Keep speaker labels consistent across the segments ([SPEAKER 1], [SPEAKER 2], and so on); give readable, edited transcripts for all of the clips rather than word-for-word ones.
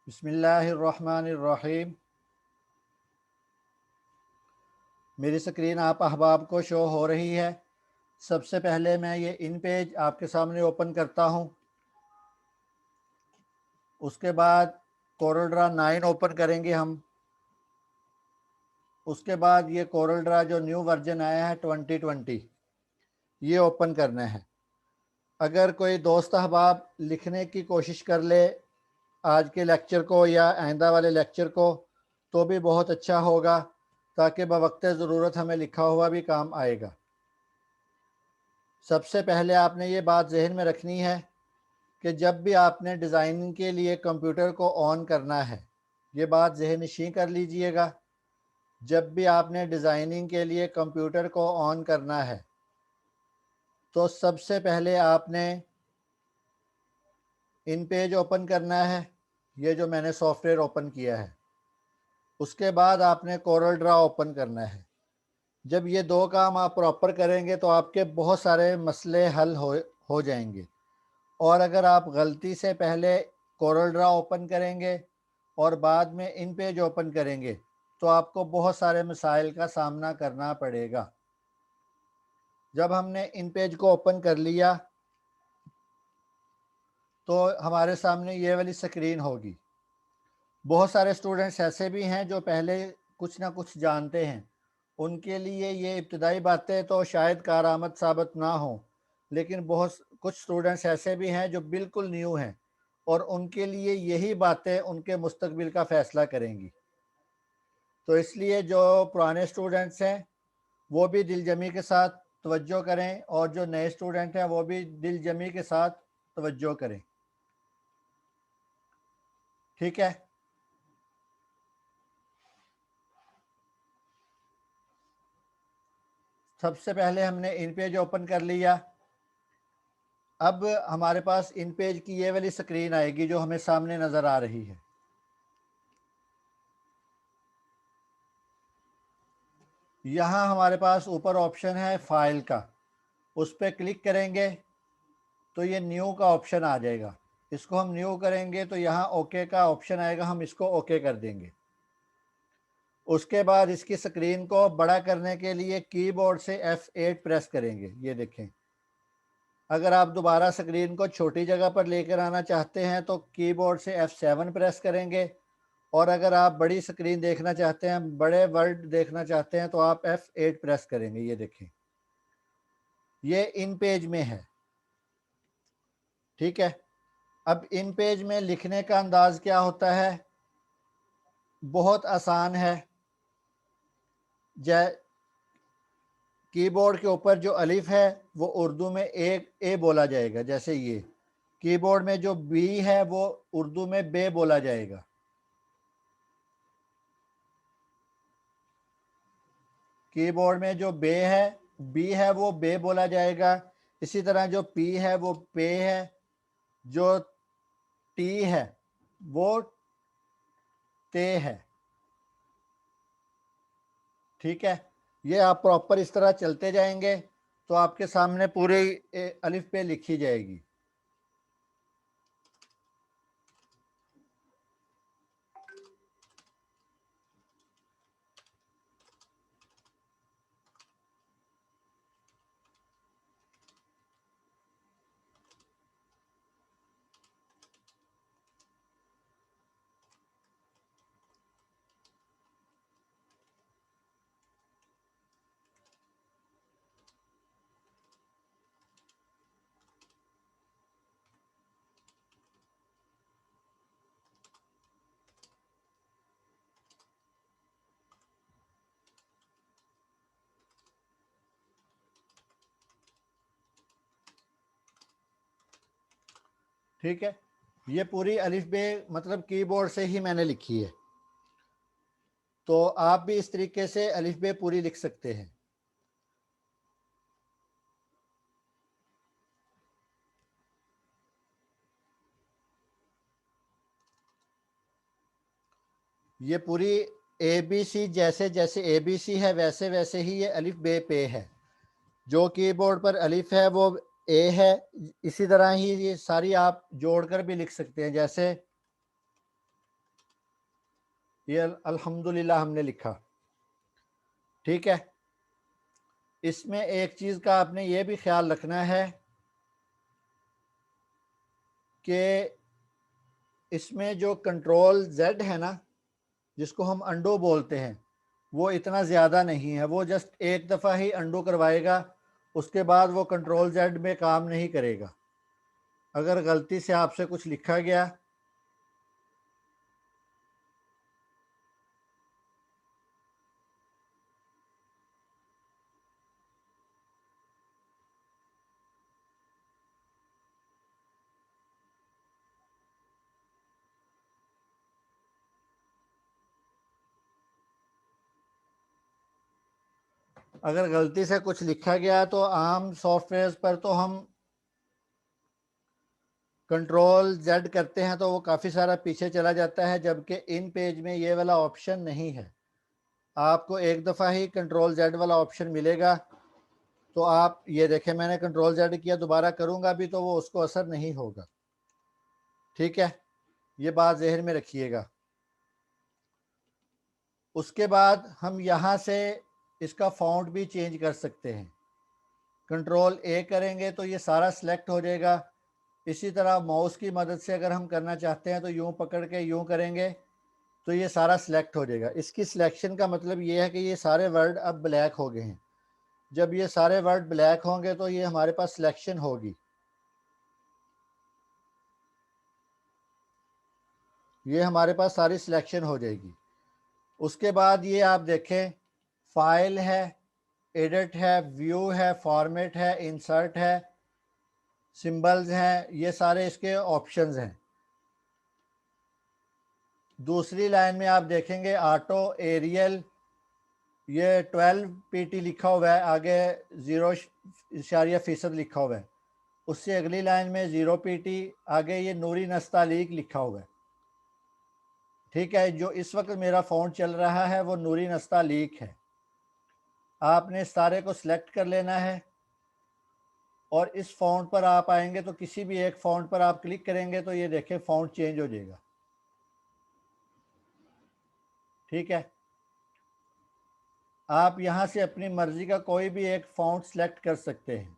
[SPEAKER 1] बिस्मिल्लाहिर्रहमानिर्रहीम। मेरी स्क्रीन आप अहबाब को शो हो रही है। सबसे पहले मैं ये इन पेज आपके सामने ओपन करता हूँ। उसके बाद कोरल ड्रा 9 ओपन करेंगे हम। उसके बाद ये कोरल ड्रा जो न्यू वर्जन आया है 2020, ये ओपन करना है। अगर कोई दोस्त अहबाब लिखने की कोशिश कर ले आज के लेक्चर को या आइंदा वाले लेक्चर को, तो भी बहुत अच्छा होगा, ताकि बवक्त ज़रूरत हमें लिखा हुआ भी काम आएगा। सबसे पहले आपने ये बात जहन में रखनी है कि जब भी आपने डिज़ाइनिंग के लिए कंप्यूटर को ऑन करना है, ये बात जहनशीं कर लीजिएगा। जब भी आपने डिज़ाइनिंग के लिए कंप्यूटर को ऑन करना है, तो सबसे पहले आपने इन पेज ओपन करना है, ये जो मैंने सॉफ्टवेयर ओपन किया है। उसके बाद आपने कोरल ड्रा ओपन करना है। जब ये दो काम आप प्रॉपर करेंगे तो आपके बहुत सारे मसले हल हो जाएंगे। और अगर आप गलती से पहले कोरल ड्रा ओपन करेंगे और बाद में इन पेज ओपन करेंगे, तो आपको बहुत सारे मसाइल का सामना करना पड़ेगा। जब हमने इन पेज को ओपन कर लिया, तो हमारे सामने ये वाली स्क्रीन होगी। बहुत सारे स्टूडेंट्स ऐसे भी हैं जो पहले कुछ ना कुछ जानते हैं। उनके लिए ये इब्तदाई बातें तो शायद कारआमद साबित ना हो, लेकिन बहुत कुछ स्टूडेंट्स ऐसे भी हैं जो बिल्कुल न्यू हैं, और उनके लिए यही बातें उनके मुस्तकबिल का फ़ैसला करेंगी। तो इसलिए जो पुराने स्टूडेंट्स हैं वो भी दिलजमी के साथ तवज्जो करें, और जो नए स्टूडेंट हैं वो भी दिलजमी के साथ तवज्जो करें। ठीक है। सबसे पहले हमने इन पेज ओपन कर लिया। अब हमारे पास इन पेज की ये वाली स्क्रीन आएगी जो हमें सामने नज़र आ रही है। यहाँ हमारे पास ऊपर ऑप्शन है फाइल का, उस पर क्लिक करेंगे तो ये न्यू का ऑप्शन आ जाएगा। इसको हम न्यू करेंगे तो यहाँ ओके का ऑप्शन आएगा, हम इसको ओके कर देंगे। उसके बाद इसकी स्क्रीन को बड़ा करने के लिए कीबोर्ड से F8 प्रेस करेंगे। ये देखें, अगर आप दोबारा स्क्रीन को छोटी जगह पर लेकर आना चाहते हैं तो कीबोर्ड से F7 प्रेस करेंगे, और अगर आप बड़ी स्क्रीन देखना चाहते हैं, बड़े वर्ड देखना चाहते हैं, तो आप F8 प्रेस करेंगे। ये देखें, ये इन पेज में है। ठीक है। अब इन पेज में लिखने का अंदाज क्या होता है, बहुत आसान है। कीबोर्ड के ऊपर जो अलिफ है वो उर्दू में एक ए बोला जाएगा, जैसे ये। कीबोर्ड में जो बी है वो उर्दू में बे बोला जाएगा। कीबोर्ड में जो बे है, बी है, वो बे बोला जाएगा। इसी तरह जो पी है वो पे है, जो टी है वो ते है। ठीक है। ये आप प्रॉपर इस तरह चलते जाएंगे तो आपके सामने पूरी अलिफ पे लिखी जाएगी। ठीक है। ये पूरी अलिफ बे मतलब कीबोर्ड से ही मैंने लिखी है, तो आप भी इस तरीके से अलिफ बे पूरी लिख सकते हैं। ये पूरी ए बी सी, जैसे जैसे ए बी सी है वैसे वैसे ही ये अलिफ बे पे है। जो कीबोर्ड पर अलिफ है वो ए है। इसी तरह ही ये सारी आप जोड़कर भी लिख सकते हैं। जैसे ये अल्हम्दुलिल्लाह हमने लिखा। ठीक है, इसमें एक चीज़ का आपने ये भी ख्याल रखना है कि इसमें जो कंट्रोल Z है ना, जिसको हम अंडो बोलते हैं, वो इतना ज़्यादा नहीं है, वो जस्ट एक दफ़ा ही अंडो करवाएगा, उसके बाद वो कंट्रोल Z में काम नहीं करेगा। अगर गलती से आपसे कुछ लिखा गया अगर गलती से कुछ लिखा गया तो आम सॉफ्टवेयर पर तो हम कंट्रोल Z करते हैं तो वो काफ़ी सारा पीछे चला जाता है, जबकि इन पेज में ये वाला ऑप्शन नहीं है। आपको एक दफ़ा ही कंट्रोल Z वाला ऑप्शन मिलेगा। तो आप ये देखें, मैंने कंट्रोल Z किया, दोबारा करूँगा भी तो वो उसको असर नहीं होगा। ठीक है, ये बात ज़हन में रखिएगा। उसके बाद हम यहाँ से इसका फ़ॉन्ट भी चेंज कर सकते हैं। कंट्रोल A करेंगे तो ये सारा सिलेक्ट हो जाएगा। इसी तरह माउस की मदद से अगर हम करना चाहते हैं तो यूँ पकड़ के यूँ करेंगे तो ये सारा सिलेक्ट हो जाएगा। इसकी सिलेक्शन का मतलब ये है कि ये सारे वर्ड अब ब्लैक हो गए हैं। जब ये सारे वर्ड ब्लैक होंगे तो ये हमारे पास सिलेक्शन होगी। ये हमारे पास सारी सिलेक्शन हो जाएगी। उसके बाद ये आप देखें, फाइल है, एडिट है, व्यू है, फॉर्मेट है, इंसर्ट है, सिंबल्स हैं, ये सारे इसके ऑप्शंस हैं। दूसरी लाइन में आप देखेंगे ऑटो एरियल, ये 12 PT लिखा हुआ है, आगे 0.0% लिखा हुआ है। उससे अगली लाइन में 0 PT, आगे ये नूरी नस्तालीक लिखा हुआ है। ठीक है, जो इस वक्त मेरा फ़ॉन्ट चल रहा है वो नूरी नस्तालीक है। आपने सारे को सिलेक्ट कर लेना है और इस फ़ॉन्ट पर आप आएंगे तो किसी भी एक फ़ॉन्ट पर आप क्लिक करेंगे तो ये देखें फ़ॉन्ट चेंज हो जाएगा। ठीक है, आप यहाँ से अपनी मर्ज़ी का कोई भी एक फ़ॉन्ट सेलेक्ट कर सकते हैं।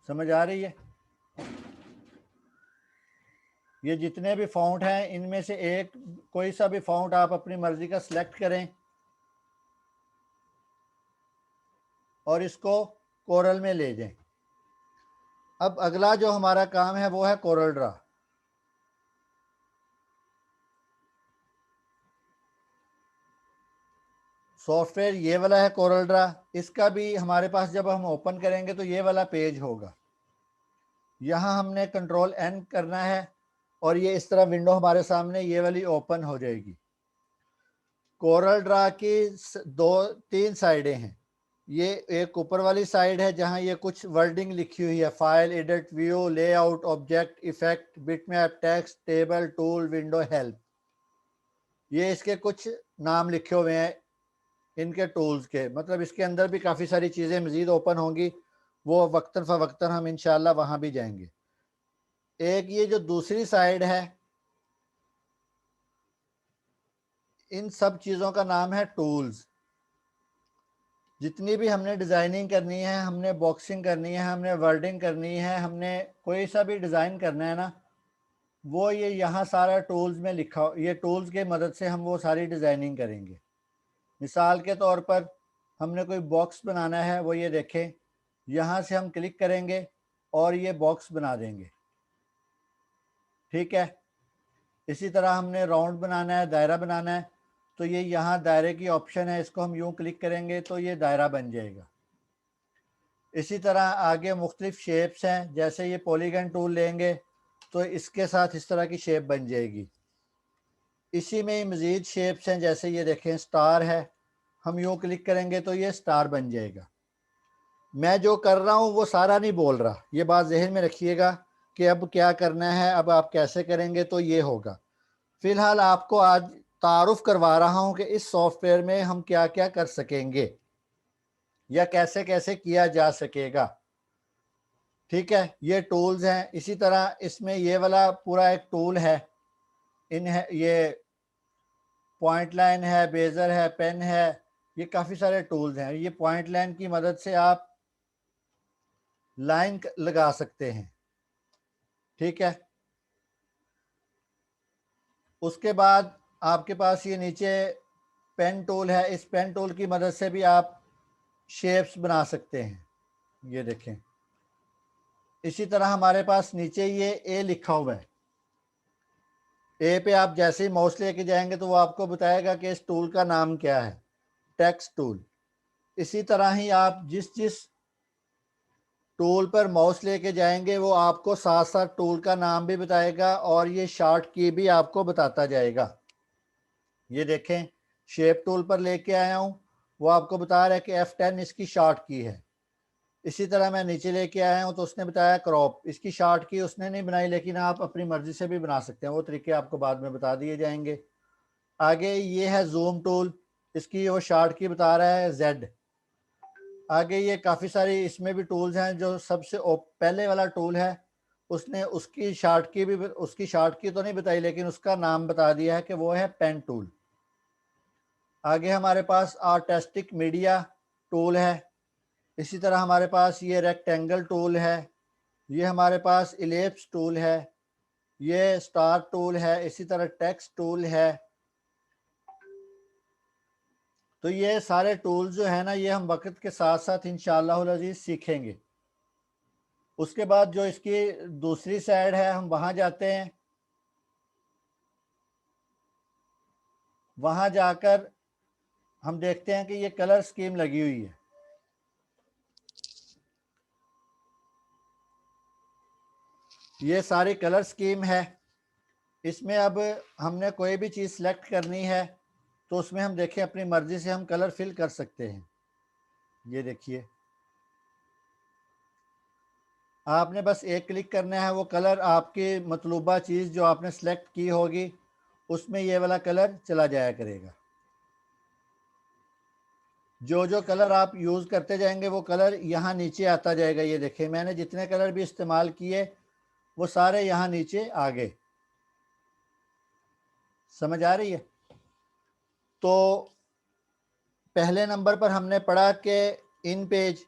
[SPEAKER 1] समझ आ रही है? ये जितने भी फ़ॉन्ट हैं इनमें से एक कोई सा भी फ़ॉन्ट आप अपनी मर्ज़ी का सिलेक्ट करें और इसको कोरल में ले जाएं। अब अगला जो हमारा काम है वो है कोरल ड्रा। सॉफ्टवेयर ये वाला है कोरल ड्रा। इसका भी हमारे पास जब हम ओपन करेंगे तो ये वाला पेज होगा। यहाँ हमने कंट्रोल N करना है और ये इस तरह विंडो हमारे सामने ये वाली ओपन हो जाएगी। कोरल ड्रा की दो तीन साइडें हैं। ये एक ऊपर वाली साइड है जहाँ ये कुछ वर्डिंग लिखी हुई है, file, edit, view, layout, object, effect, bitmap, text, table, tool, window, help. ये इसके कुछ नाम लिखे हुए हैं इनके टूल्स के, मतलब इसके अंदर भी काफ़ी सारी चीज़ें मज़ीद ओपन होंगी, वो वक्तन फ़वक्तन हम इंशाल्लाह वहाँ भी जाएंगे। एक ये जो दूसरी साइड है, इन सब चीज़ों का नाम है टूल्स। जितनी भी हमने डिज़ाइनिंग करनी है, हमने बॉक्सिंग करनी है, हमने वर्डिंग करनी है, हमने कोई सा भी डिज़ाइन करना है ना, वो ये यहाँ सारा टूल्स में लिखा, ये टूल्स के मदद से हम वो सारी डिज़ाइनिंग करेंगे। मिसाल के तौर पर हमने कोई बॉक्स बनाना है, वो ये देखें, यहाँ से हम क्लिक करेंगे और ये बॉक्स बना देंगे। ठीक है, इसी तरह हमने राउंड बनाना है, दायरा बनाना है, तो ये यहाँ दायरे की ऑप्शन है, इसको हम यूँ क्लिक करेंगे तो ये दायरा बन जाएगा। इसी तरह आगे मुख्तलिफ शेप्स हैं, जैसे ये पॉलीगन टूल लेंगे तो इसके साथ इस तरह की शेप बन जाएगी। इसी में मज़ीद शेप्स हैं, जैसे ये देखें स्टार है, हम यूँ क्लिक करेंगे तो ये स्टार बन जाएगा। मैं जो कर रहा हूँ वो सारा नहीं बोल रहा, ये बात जहन में रखिएगा कि अब क्या करना है, अब आप कैसे करेंगे तो ये होगा। फिलहाल आपको आज तारुफ करवा रहा हूं कि इस सॉफ्टवेयर में हम क्या क्या कर सकेंगे या कैसे कैसे किया जा सकेगा। ठीक है, ये टूल्स हैं। इसी तरह इसमें ये वाला पूरा एक टूल है, ये पॉइंट लाइन है, बेजर है, पेन है, ये काफ़ी सारे टूल्स हैं। ये पॉइंट लाइन की मदद से आप लाइन लगा सकते हैं। ठीक है, उसके बाद आपके पास ये नीचे पेन टूल है। इस पेन टूल की मदद से भी आप शेप्स बना सकते हैं। ये देखें, इसी तरह हमारे पास नीचे ये ए लिखा हुआ है। ए पे आप जैसे ही माउस लेके जाएंगे तो वो आपको बताएगा कि इस टूल का नाम क्या है, टेक्स्ट टूल। इसी तरह ही आप जिस जिस टूल पर माउस लेके जाएंगे वो आपको साथ साथ टूल का नाम भी बताएगा और ये शॉर्ट की भी आपको बताता जाएगा। ये देखें, शेप टूल पर लेके आया हूँ, वो आपको बता रहा है कि F10 इसकी शॉर्ट की है। इसी तरह मैं नीचे लेके आया हूँ तो उसने बताया क्रॉप, इसकी शॉर्ट की उसने नहीं बनाई, लेकिन आप अपनी मर्जी से भी बना सकते हैं, वो तरीके आपको बाद में बता दिए जाएंगे। आगे ये है जूम टूल, इसकी वो शॉर्ट की बता रहा है Z। आगे ये काफ़ी सारी इसमें भी टूल्स हैं। जो सबसे पहले वाला टूल है उसने उसकी शॉर्ट की तो नहीं बताई, लेकिन उसका नाम बता दिया है कि वो है पेन टूल। आगे हमारे पास आर्टिस्टिक मीडिया टूल है। इसी तरह हमारे पास ये रेक्टेंगल टूल है, ये हमारे पास इलिप्स टूल है, ये स्टार टूल है, इसी तरह टेक्स्ट टूल है। तो ये सारे टूल्स जो है ना, ये हम वक्त के साथ साथ इंशाअल्लाह अज़ीज़ सीखेंगे। उसके बाद जो इसकी दूसरी साइड है, हम वहाँ जाते हैं। वहाँ जाकर हम देखते हैं कि ये कलर स्कीम लगी हुई है। ये सारी कलर स्कीम है। इसमें अब हमने कोई भी चीज़ सेलेक्ट करनी है तो उसमें हम देखें अपनी मर्ज़ी से हम कलर फिल कर सकते हैं। ये देखिए, आपने बस एक क्लिक करना है, वो कलर आपकी मतलूबा चीज़ जो आपने सेलेक्ट की होगी उसमें ये वाला कलर चला जाया करेगा। जो जो कलर आप यूज़ करते जाएंगे वो कलर यहाँ नीचे आता जाएगा। ये देखें, मैंने जितने कलर भी इस्तेमाल किए वो सारे यहाँ नीचे आ गए। समझ आ रही है? तो पहले नंबर पर हमने पढ़ा कि इन पेज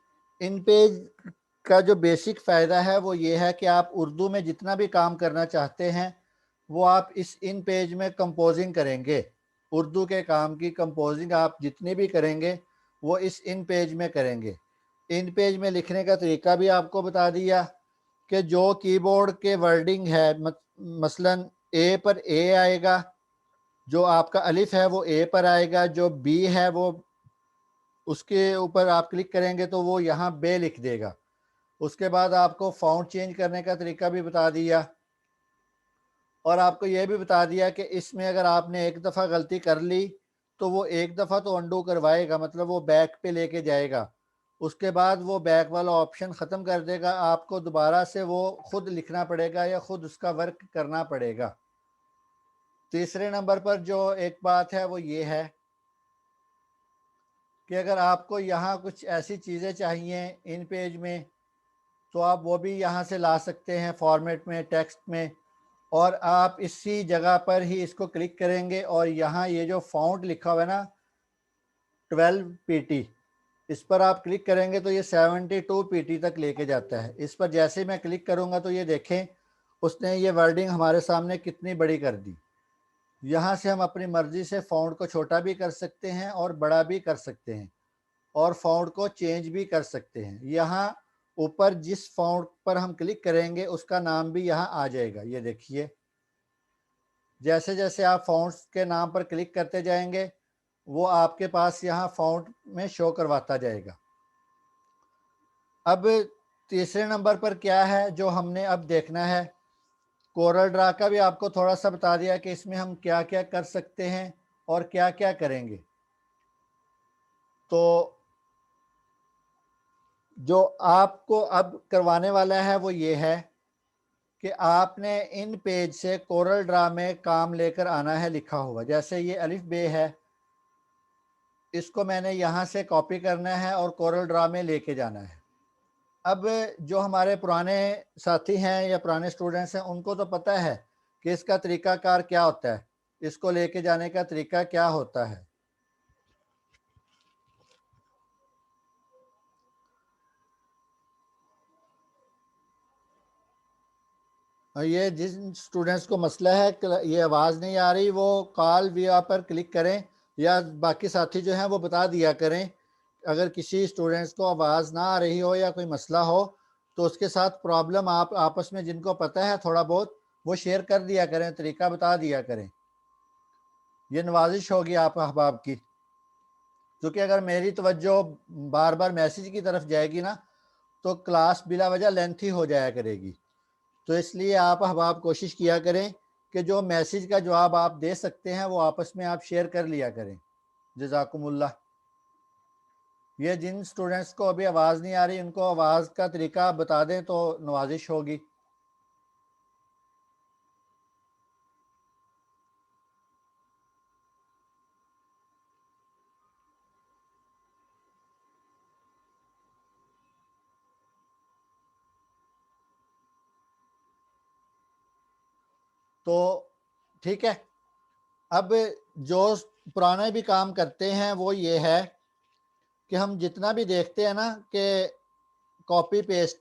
[SPEAKER 1] का जो बेसिक फ़ायदा है वो ये है कि आप उर्दू में जितना भी काम करना चाहते हैं वो आप इस इन पेज में कंपोजिंग करेंगे। उर्दू के काम की कंपोजिंग आप जितनी भी करेंगे वो इस इन पेज में करेंगे। इन पेज में लिखने का तरीका भी आपको बता दिया कि जो कीबोर्ड के वर्डिंग है, मसलन ए पर ए आएगा, जो आपका अलिफ है वो ए पर आएगा, जो बी है वो उसके ऊपर आप क्लिक करेंगे तो वो यहाँ बे लिख देगा। उसके बाद आपको फ़ॉन्ट चेंज करने का तरीका भी बता दिया और आपको ये भी बता दिया कि इसमें अगर आपने एक दफ़ा गलती कर ली तो वो एक दफ़ा तो अंडू करवाएगा, मतलब वो बैक पे लेके जाएगा। उसके बाद वो बैक वाला ऑप्शन ख़त्म कर देगा, आपको दोबारा से वो खुद लिखना पड़ेगा या खुद उसका वर्क करना पड़ेगा। तीसरे नंबर पर जो एक बात है वो ये है कि अगर आपको यहाँ कुछ ऐसी चीज़ें चाहिए इन पेज में तो आप वो भी यहाँ से ला सकते हैं फॉर्मेट में, टेक्स्ट में। और आप इसी जगह पर ही इसको क्लिक करेंगे और यहाँ ये जो फ़ॉन्ट लिखा हुआ है ना 12 PT, इस पर आप क्लिक करेंगे तो ये 72 PT तक लेके जाता है। इस पर जैसे ही मैं क्लिक करूँगा तो ये देखें उसने ये वर्डिंग हमारे सामने कितनी बड़ी कर दी। यहाँ से हम अपनी मर्ज़ी से फ़ॉन्ट को छोटा भी कर सकते हैं और बड़ा भी कर सकते हैं और फ़ॉन्ट को चेंज भी कर सकते हैं। यहाँ ऊपर जिस फ़ॉन्ट पर हम क्लिक करेंगे उसका नाम भी यहाँ आ जाएगा। ये देखिए, जैसे जैसे आप फ़ॉन्ट्स के नाम पर क्लिक करते जाएंगे वो आपके पास यहाँ फ़ॉन्ट में शो करवाता जाएगा। अब तीसरे नंबर पर क्या है जो हमने अब देखना है, कोरल ड्रा का भी आपको थोड़ा सा बता दिया कि इसमें हम क्या क्या कर सकते हैं और क्या क्या करेंगे। तो जो आपको अब करवाने वाला है वो ये है कि आपने इन पेज से कोरल ड्रा में काम लेकर आना है लिखा हुआ। जैसे ये अलिफ बे है, इसको मैंने यहाँ से कॉपी करना है और कोरल ड्रा में लेके जाना है। अब जो हमारे पुराने साथी हैं या पुराने स्टूडेंट्स हैं, उनको तो पता है कि इसका तरीकाकार क्या होता है, इसको लेके जाने का तरीका क्या होता है। और ये जिन स्टूडेंट्स को मसला है ये आवाज़ नहीं आ रही, वो कॉल विया पर क्लिक करें या बाकी साथी जो हैं वो बता दिया करें। अगर किसी स्टूडेंट्स को आवाज़ ना आ रही हो या कोई मसला हो तो उसके साथ प्रॉब्लम आप आपस में जिनको पता है थोड़ा बहुत वो शेयर कर दिया करें, तरीका बता दिया करें। ये नवाजिश होगी आप अहबाब की, क्योंकि अगर मेरी तवज्जो बार बार मैसेज की तरफ जाएगी ना तो क्लास बिला वजह लेंथी हो जाया करेगी। तो इसलिए आप अहबाब कोशिश किया करें कि जो मैसेज का जवाब आप दे सकते हैं वो आपस में आप शेयर कर लिया करें। जज़ाकुमुल्लाह। ये जिन स्टूडेंट्स को अभी आवाज़ नहीं आ रही उनको आवाज़ का तरीका बता दें तो नवाजिश होगी। तो ठीक है, अब जो पुराने भी काम करते हैं वो ये है कि हम जितना भी देखते हैं ना कि कॉपी पेस्ट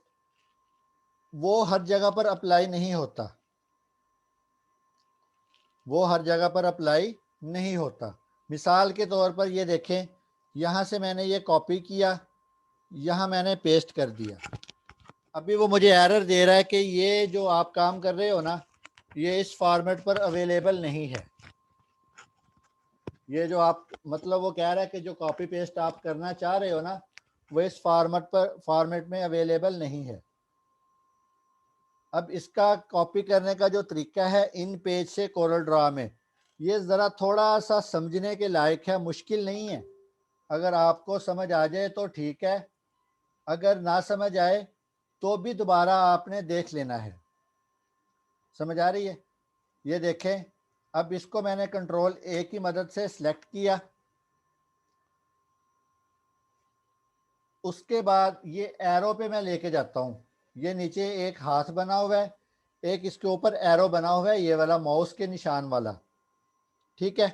[SPEAKER 1] वो हर जगह पर अप्लाई नहीं होता, वो हर जगह पर अप्लाई नहीं होता। मिसाल के तौर पर ये देखें, यहाँ से मैंने ये कॉपी किया, यहाँ मैंने पेस्ट कर दिया। अभी वो मुझे एरर दे रहा है कि ये जो आप काम कर रहे हो ना ये इस फॉर्मेट पर अवेलेबल नहीं है। ये जो आप मतलब वो कह रहा है कि जो कॉपी पेस्ट आप करना चाह रहे हो ना वो इस फॉर्मेट में अवेलेबल नहीं है। अब इसका कॉपी करने का जो तरीका है इन पेज से कोरल ड्रा में, ये ज़रा थोड़ा सा समझने के लायक है, मुश्किल नहीं है। अगर आपको समझ आ जाए तो ठीक है, अगर ना समझ आए तो भी दोबारा आपने देख लेना है। समझ आ रही है? ये देखें, अब इसको मैंने कंट्रोल ए की मदद से सिलेक्ट किया, उसके बाद ये एरो पे मैं लेके जाता हूँ। ये नीचे एक हाथ बना हुआ है, एक इसके ऊपर एरो बना हुआ है, ये वाला माउस के निशान वाला। ठीक है,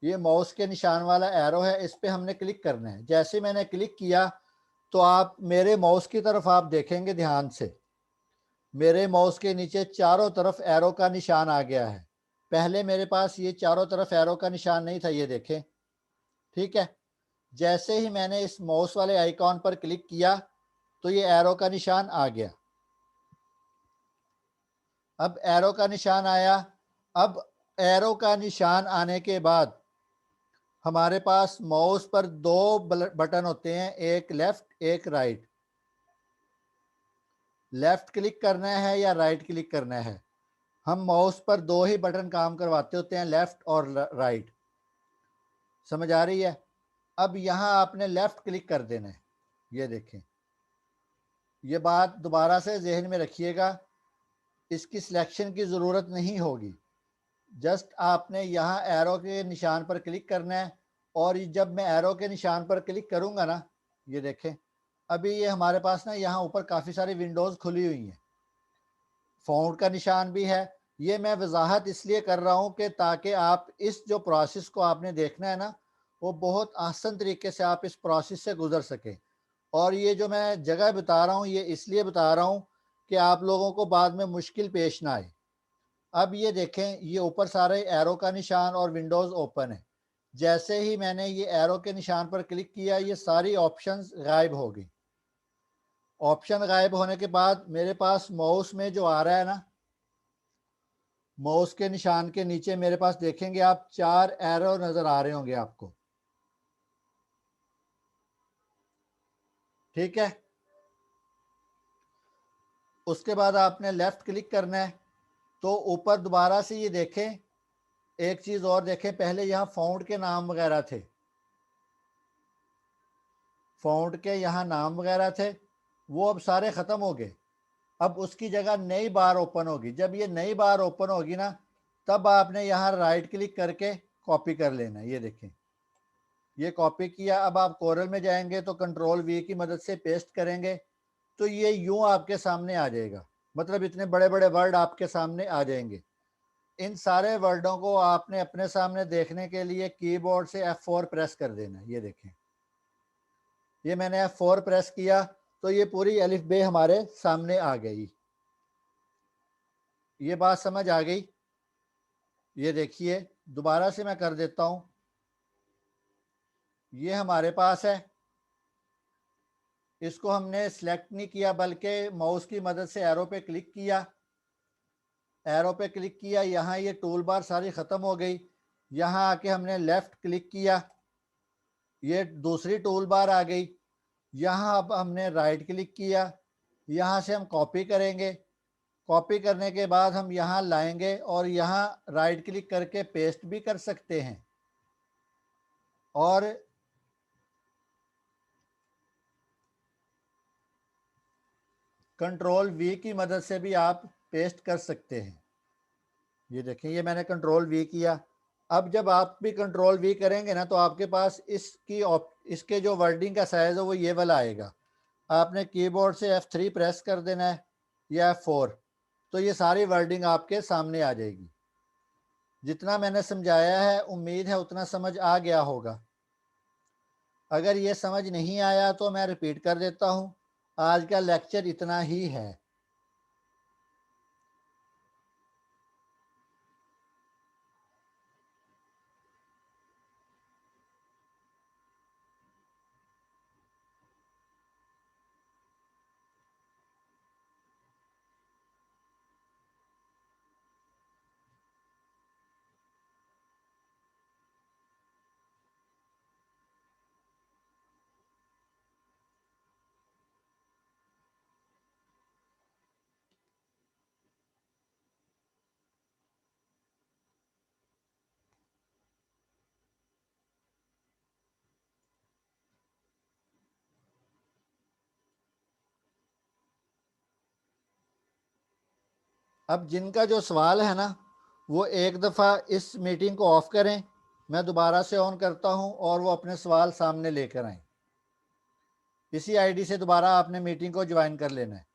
[SPEAKER 1] ये माउस के निशान वाला एरो है, इस पे हमने क्लिक करना है। जैसे मैंने क्लिक किया तो आप मेरे माउस की तरफ आप देखेंगे ध्यान से, मेरे माउस के नीचे चारों तरफ एरो का निशान आ गया है। पहले मेरे पास ये चारों तरफ एरो का निशान नहीं था, ये देखें। ठीक है, जैसे ही मैंने इस माउस वाले आइकॉन पर क्लिक किया तो ये एरो का निशान आ गया। अब एरो का निशान आया। अब एरो का निशान आने के बाद हमारे पास माउस पर दो बटन होते हैं, एक लेफ्ट एक राइट। लेफ्ट क्लिक करना है या राइट क्लिक करना है, हम माउस पर दो ही बटन काम करवाते होते हैं, लेफ्ट और राइट। समझ आ रही है? अब यहाँ आपने लेफ्ट क्लिक कर देना है। ये देखें, ये बात दोबारा से जहन में रखिएगा, इसकी सिलेक्शन की ज़रूरत नहीं होगी। जस्ट आपने यहाँ एरो के निशान पर क्लिक करना है और जब मैं एरो के निशान पर क्लिक करूँगा ना, ये देखें अभी ये हमारे पास ना यहाँ ऊपर काफ़ी सारी विंडोज़ खुली हुई हैं, फ़ॉन्ट का निशान भी है। ये मैं वजाहत इसलिए कर रहा हूँ कि ताकि आप इस जो प्रोसेस को आपने देखना है ना वो बहुत आसान तरीके से आप इस प्रोसेस से गुजर सकें। और ये जो मैं जगह बता रहा हूँ ये इसलिए बता रहा हूँ कि आप लोगों को बाद में मुश्किल पेश ना आए। अब ये देखें, ये ऊपर सारे एरो का निशान और विंडोज़ ओपन है। जैसे ही मैंने ये एरो के निशान पर क्लिक किया ये सारी ऑप्शंस गायब हो गई। ऑप्शन गायब होने के बाद मेरे पास माउस में जो आ रहा है ना, माउस के निशान के नीचे मेरे पास देखेंगे आप चार एरो नज़र आ रहे होंगे आपको। ठीक है, उसके बाद आपने लेफ़्ट क्लिक करना है। तो ऊपर दोबारा से ये देखें, एक चीज़ और देखें, पहले यहाँ फ़ॉन्ट के नाम वगैरह थे, फ़ॉन्ट के यहाँ नाम वगैरह थे, वो अब सारे ख़त्म हो गए। अब उसकी जगह नई बार ओपन होगी। जब ये नई बार ओपन होगी ना, तब आपने यहाँ राइट क्लिक करके कॉपी कर लेना। ये देखें, ये कॉपी किया। अब आप कोरल में जाएंगे तो कंट्रोल वी की मदद से पेस्ट करेंगे, तो ये यूं आपके सामने आ जाएगा। मतलब इतने बड़े बड़े वर्ड आपके सामने आ जाएंगे। इन सारे वर्डों को आपने अपने सामने देखने के लिए कीबोर्ड से F4 प्रेस कर देना। ये देखें, ये मैंने F4 प्रेस किया तो ये पूरी अलिफ बे हमारे सामने आ गई। ये बात समझ आ गई? ये देखिए, दोबारा से मैं कर देता हूं। ये हमारे पास है, इसको हमने सिलेक्ट नहीं किया बल्कि माउस की मदद से एरो पे क्लिक किया। एरो पे क्लिक किया, यहाँ ये टूल बार सारी ख़त्म हो गई। यहाँ आके हमने लेफ़्ट क्लिक किया, ये दूसरी टूल बार आ गई। यहाँ अब हमने राइट क्लिक किया, यहाँ से हम कॉपी करेंगे। कॉपी करने के बाद हम यहाँ लाएंगे और यहाँ राइट क्लिक करके पेस्ट भी कर सकते हैं, और कंट्रोल वी की मदद से भी आप पेस्ट कर सकते हैं। ये देखें, ये मैंने कंट्रोल वी किया। अब जब आप भी कंट्रोल वी करेंगे ना, तो आपके पास इसके जो वर्डिंग का साइज़ है वो ये वाला आएगा। आपने कीबोर्ड से F3 प्रेस कर देना है या F4, तो ये सारी वर्डिंग आपके सामने आ जाएगी। जितना मैंने समझाया है उम्मीद है उतना समझ आ गया होगा। अगर ये समझ नहीं आया तो मैं रिपीट कर देता हूँ। आज का लेक्चर इतना ही है। अब जिनका जो सवाल है ना, वो एक दफ़ा इस मीटिंग को ऑफ करें, मैं दोबारा से ऑन करता हूं, और वो अपने सवाल सामने लेकर आएँ। इसी आईडी से दोबारा आपने मीटिंग को ज्वाइन कर लेना है।